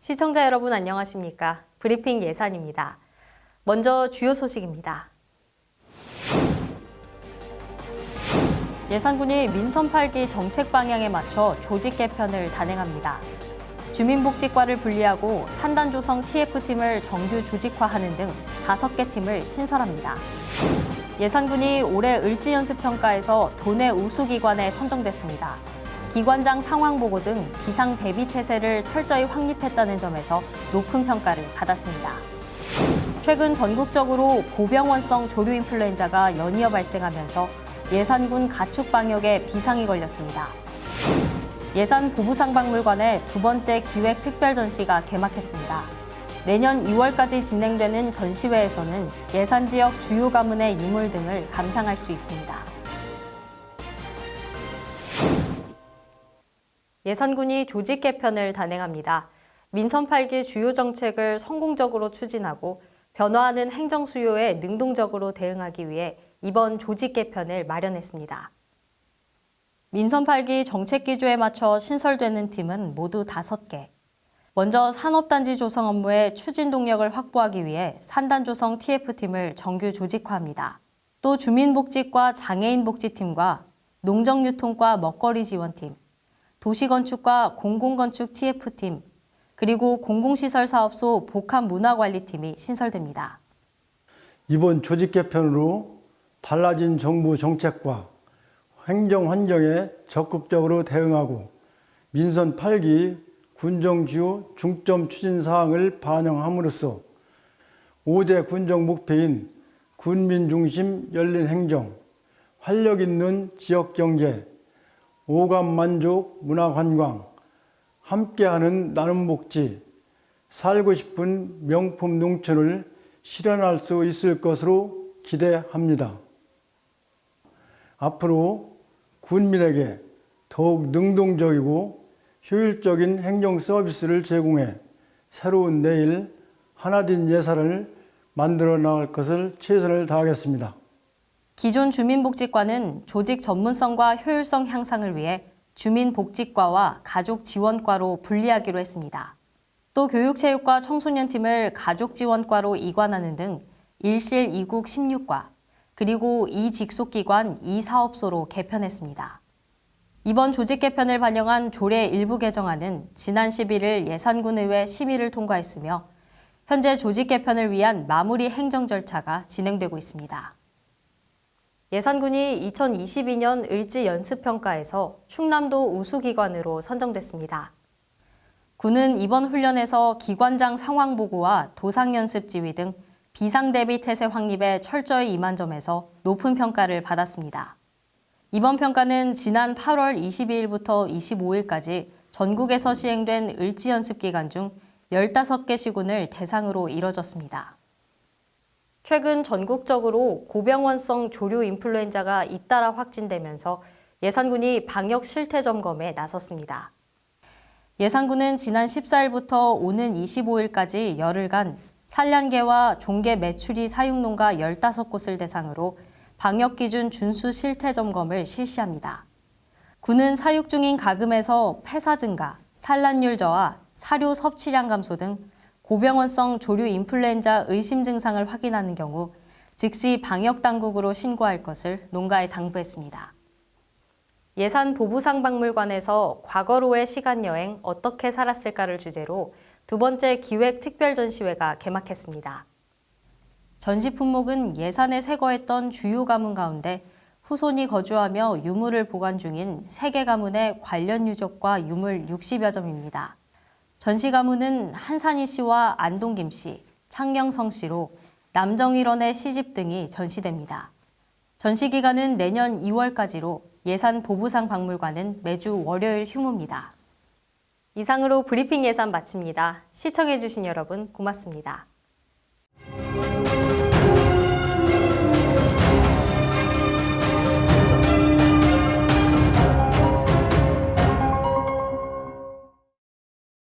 시청자 여러분 안녕하십니까? 브리핑 예산입니다. 먼저 주요 소식입니다. 예산군이 민선 8기 정책 방향에 맞춰 조직 개편을 단행합니다. 주민복지과를 분리하고 산단조성 TF팀을 정규 조직화하는 등 5개 팀을 신설합니다. 예산군이 올해 을지연습평가에서 도내 우수기관에 선정됐습니다. 기관장 상황보고 등 비상 대비 태세를 철저히 확립했다는 점에서 높은 평가를 받았습니다. 최근 전국적으로 고병원성 조류 인플루엔자가 연이어 발생하면서 예산군 가축 방역에 비상이 걸렸습니다. 예산 보부상박물관의 두 번째 기획 특별 전시가 개막했습니다. 내년 2월까지 진행되는 전시회에서는 예산 지역 주요 가문의 유물 등을 감상할 수 있습니다. 예산군이 조직 개편을 단행합니다. 민선 8기 주요 정책을 성공적으로 추진하고 변화하는 행정 수요에 능동적으로 대응하기 위해 이번 조직 개편을 마련했습니다. 민선 8기 정책 기조에 맞춰 신설되는 팀은 모두 5개. 먼저 산업단지 조성 업무의 추진 동력을 확보하기 위해 산단조성 TF팀을 정규 조직화합니다. 또 주민복지과 장애인복지팀과 농정유통과 먹거리 지원팀, 도시건축과 공공건축 TF팀, 그리고 공공시설사업소 복합문화관리팀이 신설됩니다. 이번 조직 개편으로 달라진 정부 정책과 행정 환경에 적극적으로 대응하고 민선 8기 군정 주요 중점 추진 사항을 반영함으로써 5대 군정 목표인 군민 중심 열린 행정, 활력 있는 지역 경제, 오감 만족 문화 관광, 함께하는 나눔 복지, 살고 싶은 명품 농촌을 실현할 수 있을 것으로 기대합니다. 앞으로 군민에게 더욱 능동적이고 효율적인 행정 서비스를 제공해 새로운 내일 하나된 예산을 만들어 나갈 것을 최선을 다하겠습니다. 기존 주민복지과는 조직 전문성과 효율성 향상을 위해 주민복지과와 가족지원과로 분리하기로 했습니다. 또 교육체육과 청소년팀을 가족지원과로 이관하는 등 1실 2국 16과, 그리고 2직속기관 2사업소로 개편했습니다. 이번 조직 개편을 반영한 조례 일부 개정안은 지난 11일 예산군의회 심의를 통과했으며 현재 조직 개편을 위한 마무리 행정 절차가 진행되고 있습니다. 예산군이 2022년 을지연습평가에서 충남도 우수기관으로 선정됐습니다. 군은 이번 훈련에서 기관장 상황보고와 도상연습 지휘 등 비상대비 태세 확립에 철저히 임한 점에서 높은 평가를 받았습니다. 이번 평가는 지난 8월 22일부터 25일까지 전국에서 시행된 을지연습 기간 중 15개 시군을 대상으로 이뤄졌습니다. 최근 전국적으로 고병원성 조류 인플루엔자가 잇따라 확진되면서 예산군이 방역 실태 점검에 나섰습니다. 예산군은 지난 14일부터 오는 25일까지 열흘간 산란계와 종계 메추리 사육농가 15곳을 대상으로 방역기준 준수 실태 점검을 실시합니다. 군은 사육 중인 가금에서 폐사 증가, 산란율 저하, 사료 섭취량 감소 등 고병원성 조류 인플루엔자 의심 증상을 확인하는 경우 즉시 방역당국으로 신고할 것을 농가에 당부했습니다. 예산 보부상박물관에서 과거로의 시간여행 어떻게 살았을까를 주제로 두 번째 기획 특별 전시회가 개막했습니다. 전시 품목은 예산에 세거했던 주요 가문 가운데 후손이 거주하며 유물을 보관 중인 3개 가문의 관련 유적과 유물 60여 점입니다. 전시 가문은 한산희 씨와 안동김 씨, 창경성 씨로 남정일원의 시집 등이 전시됩니다. 전시 기간은 내년 2월까지로 예산 보부상 박물관은 매주 월요일 휴무입니다. 이상으로 브리핑 예산 마칩니다. 시청해주신 여러분 고맙습니다.